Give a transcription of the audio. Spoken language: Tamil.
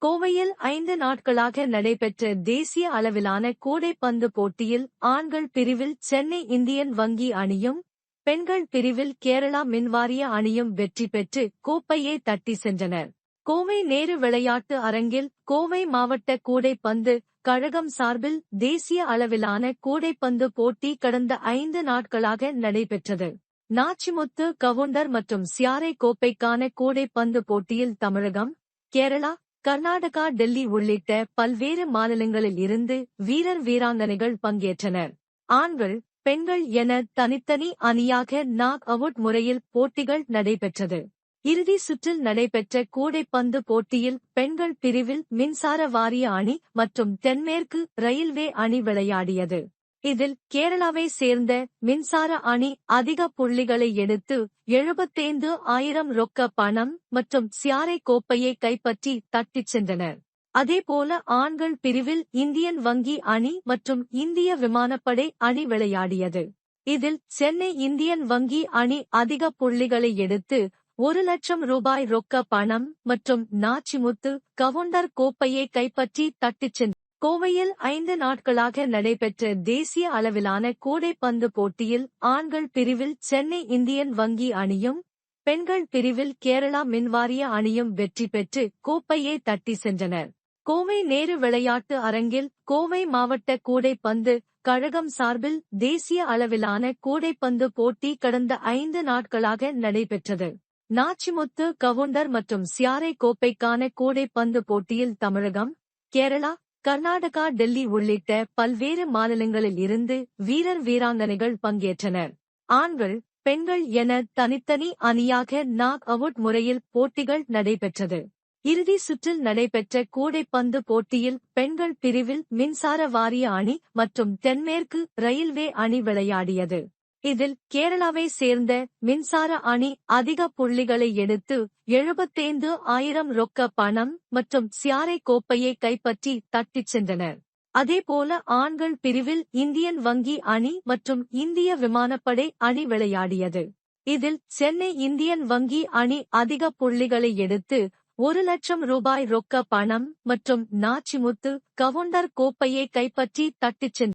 கோவையில் 5 நாட்களாக நடைபெற்ற தேசிய அளவிலான கூடைப்பந்து போட்டியில் ஆண்கள் பிரிவில் சென்னை இந்தியன் வங்கி அணியும், பெண்கள் பிரிவில் கேரளா மின்வாரிய அணியும் வெற்றி பெற்று கோப்பையை தட்டி சென்றனர். கோவை நேரு விளையாட்டு அரங்கில் கோவை மாவட்ட கூடைப்பந்து கழகம் சார்பில் தேசிய அளவிலான கூடைப்பந்து போட்டி கடந்த 5 நாட்களாக நடைபெற்றது. நாச்சிமுத்து கவுண்டர் மற்றும் சியாரை கோப்பைக்கான கூடைப்பந்து போட்டியில் தமிழகம், கேரளா, கர்நாடகா, டெல்லி உள்ளிட்ட பல்வேறு மாநிலங்களில் இருந்து வீரர் வீராங்கனைகள் பங்கேற்றனர். ஆண்கள், பெண்கள் என தனித்தனி அணியாக நாக் அவுட் முறையில் போட்டிகள் நடைபெற்றது. இறுதி சுற்றில் நடைபெற்ற கூடைப்பந்து போட்டியில் பெண்கள் பிரிவில் மின்சார வாரிய அணி மற்றும் தென்மேற்கு ரயில்வே அணி விளையாடியது. இதில் கேரளாவை சேர்ந்த மின்சார அணி அதிக புள்ளிகளை எடுத்து 75,000 ரொக்க பணம் மற்றும் சியாரை கோப்பையை கைப்பற்றி தட்டிச் சென்றனர். அதேபோல ஆண்கள் பிரிவில் இந்தியன் வங்கி அணி மற்றும் இந்திய விமானப்படை அணி விளையாடியது. இதில் சென்னை இந்தியன் வங்கி அணி அதிக புள்ளிகளை எடுத்து 1,00,000 ரூபாய் ரொக்க பணம் மற்றும் நாச்சிமுத்து கவுண்டர் கோப்பையை கைப்பற்றி தட்டிச் சென்றனர். கோவையில் 5 நாட்களாக நடைபெற்ற தேசிய அளவிலான கூடைப்பந்து போட்டியில் ஆண்கள் பிரிவில் சென்னை இந்தியன் வங்கி அணியும், பெண்கள் பிரிவில் கேரளா மின்வாரிய அணியும் வெற்றி பெற்று கோப்பையை தட்டி சென்றனர். கோவை நேரு விளையாட்டு அரங்கில் கோவை மாவட்ட கூடைப்பந்து கழகம் சார்பில் தேசிய அளவிலான கூடைப்பந்து போட்டி கடந்த 5 நாட்களாக நடைபெற்றது. நாச்சிமுத்து கவுண்டர் மற்றும் சியாரை கோப்பைக்கான கூடைப்பந்து போட்டியில் தமிழகம், கேரளா, கர்நாடகா, டெல்லி உள்ளிட்ட பல்வேறு மாநிலங்களில் இருந்து வீரர் வீராங்கனைகள் பங்கேற்றனர். ஆண்கள், பெண்கள் என தனித்தனி அணியாக நாக் அவுட் முறையில் போட்டிகள் நடைபெற்றது. இறுதி சுற்றில் நடைபெற்ற கூடைப்பந்து போட்டியில் பெண்கள் பிரிவில் மின்சார வாரிய அணி மற்றும் தென்மேற்கு ரயில்வே அணி விளையாடியது. இதில் கேரளாவை சேர்ந்த மின்சார அணி அதிக புள்ளிகளை எடுத்து 75,000 ரொக்க பணம் மற்றும் சியாரை கோப்பையை கைப்பற்றி தட்டிச் சென்றனர். அதேபோல ஆண்கள் பிரிவில் இந்தியன் வங்கி அணி மற்றும் இந்திய விமானப்படை அணி விளையாடியது. இதில் சென்னை இந்தியன் வங்கி அணி அதிக புள்ளிகளை எடுத்து 1,00,000 ரூபாய் ரொக்க பணம் மற்றும் நாச்சிமுத்து கவுண்டர் கோப்பையை கைப்பற்றி தட்டிச் சென்றனர்.